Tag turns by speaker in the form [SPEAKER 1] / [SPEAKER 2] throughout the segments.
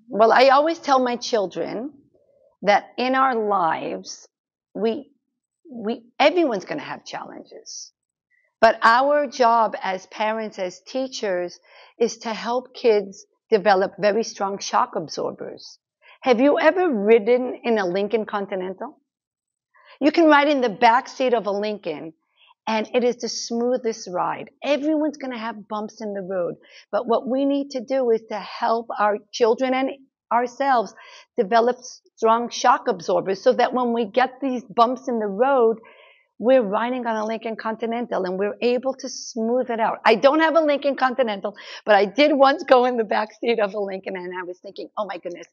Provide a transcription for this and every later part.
[SPEAKER 1] Well, I always tell my children that in our lives, we, everyone's going to have challenges. But our job as parents, as teachers, is to help kids develop very strong shock absorbers. Have you ever ridden in a Lincoln Continental? You can ride in the back seat of a Lincoln, and it is the smoothest ride. Everyone's going to have bumps in the road. But what we need to do is to help our children and ourselves develop strong shock absorbers so that when we get these bumps in the road, we're riding on a Lincoln Continental and we're able to smooth it out. I don't have a Lincoln Continental, but I did once go in the back seat of a Lincoln, and I was thinking, oh my goodness,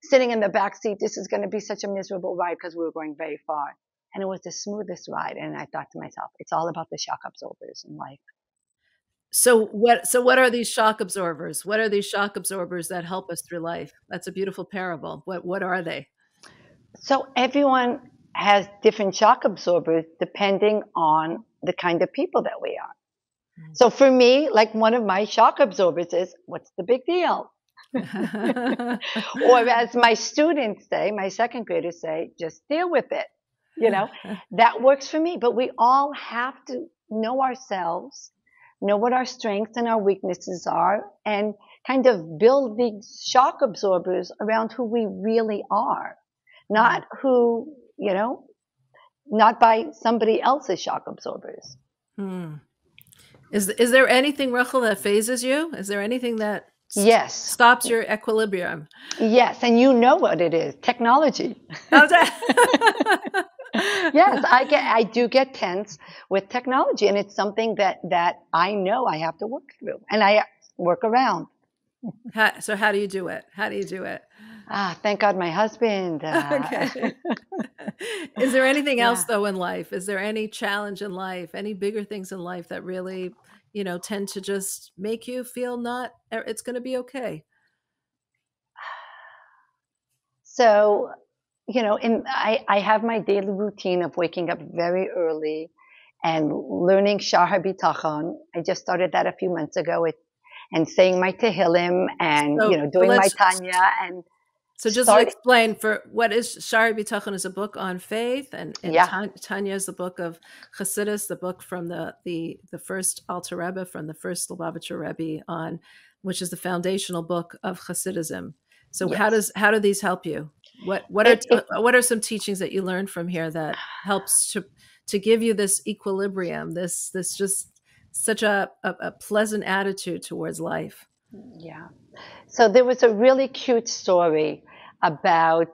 [SPEAKER 1] sitting in the back seat, this is going to be such a miserable ride because we were going very far. And it was the smoothest ride. And I thought to myself, it's all about the shock absorbers in life.
[SPEAKER 2] So what are these shock absorbers? What are these shock absorbers that help us through life? That's a beautiful parable. What are they?
[SPEAKER 1] So everyone has different shock absorbers depending on the kind of people that we are. So for me, like one of my shock absorbers is, what's the big deal? Or as my students say, my second graders say, just deal with it. You know, that works for me. But we all have to know ourselves, know what our strengths and our weaknesses are, and kind of build these shock absorbers around who we really are, not who, you know, not by somebody else's shock absorbers.
[SPEAKER 2] Is there anything, Rachel, that phases you? Is there anything that
[SPEAKER 1] yes
[SPEAKER 2] stops your equilibrium?
[SPEAKER 1] Yes, and you know what it is: technology. Yes, I do get tense with technology, and it's something that I know I have to work through, and I work around.
[SPEAKER 2] So how do you do it? How do you do it?
[SPEAKER 1] Thank God my husband.
[SPEAKER 2] Okay. Is there anything else though in life? Is there any challenge in life, any bigger things in life that really, you know, tend to just make you feel it's going to be okay?
[SPEAKER 1] So, you know, I have my daily routine of waking up very early and learning Shahar Bitachon. I just started that a few months ago and saying my Tehillim and, you know, doing my Tanya. And
[SPEAKER 2] so just to explain, for what is Shahar Bitachon is a book on faith, and Tanya is the book of Chassidus, the book from the first Alter Rebbe, from the first Lubavitcher Rebbe on, which is the foundational book of Chassidism. So how do these help you? What are some teachings that you learned from here that helps to give you this equilibrium, this just such a pleasant attitude towards life?
[SPEAKER 1] Yeah. So there was a really cute story about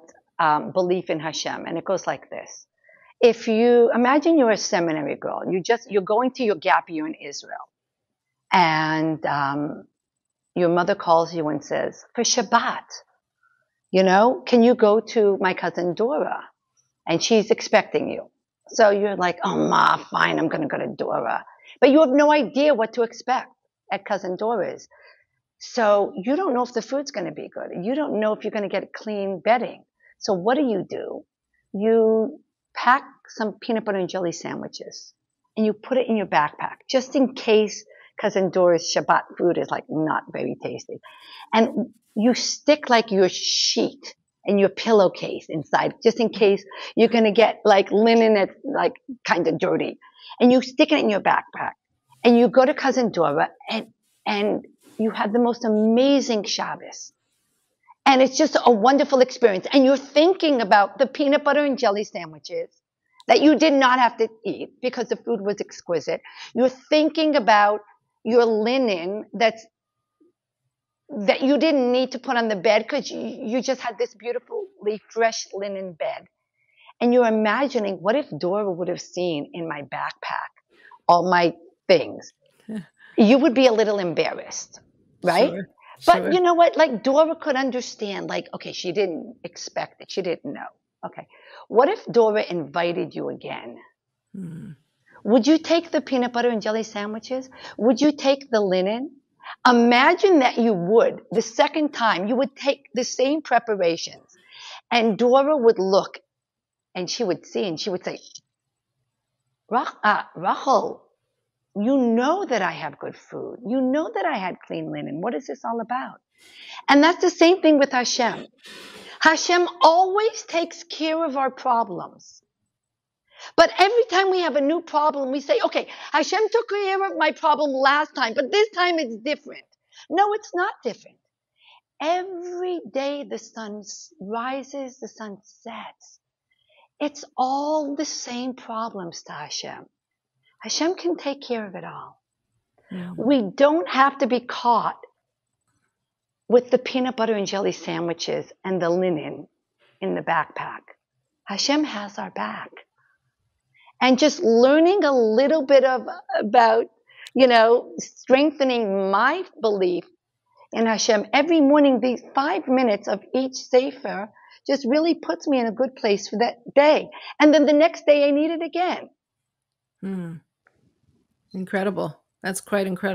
[SPEAKER 1] belief in Hashem, and it goes like this. If you imagine you're a seminary girl, you're going to your gap year in Israel, and your mother calls you and says, for Shabbat, you know, can you go to my cousin Dora? And she's expecting you. So you're like, oh, Ma, fine, I'm going to go to Dora. But you have no idea what to expect at cousin Dora's. So you don't know if the food's going to be good. You don't know if you're going to get clean bedding. So what do? You pack some peanut butter and jelly sandwiches, and you put it in your backpack, just in case cousin Dora's Shabbat food is like not very tasty. And you stick like your sheet and your pillowcase inside, just in case you're going to get like linen that's like kind of dirty. And you stick it in your backpack, and you go to cousin Dora, and you have the most amazing Shabbos. And it's just a wonderful experience. And you're thinking about the peanut butter and jelly sandwiches that you did not have to eat because the food was exquisite. You're thinking about your linen that you didn't need to put on the bed because you just had this beautifully fresh linen bed. And you're imagining, what if Dora would have seen in my backpack all my things? You would be a little embarrassed, right?
[SPEAKER 2] Sure.
[SPEAKER 1] But you know what? Like Dora could understand, like, okay, she didn't expect it. She didn't know. Okay. What if Dora invited you again? Would you take the peanut butter and jelly sandwiches? Would you take the linen? Imagine that you would. The second time, you would take the same preparations, and Dora would look, and she would see, and she would say, Rachel, you know that I have good food. You know that I had clean linen. What is this all about? And that's the same thing with Hashem. Hashem always takes care of our problems. But every time we have a new problem, we say, okay, Hashem took care of my problem last time, but this time it's different. No, it's not different. Every day the sun rises, the sun sets. It's all the same problems to Hashem. Hashem can take care of it all. Mm-hmm. We don't have to be caught with the peanut butter and jelly sandwiches and the linen in the backpack. Hashem has our back. And just learning a little bit about, strengthening my belief in Hashem every morning, these 5 minutes of each sefer just really puts me in a good place for that day. And then the next day I need it again.
[SPEAKER 2] Incredible. That's quite incredible.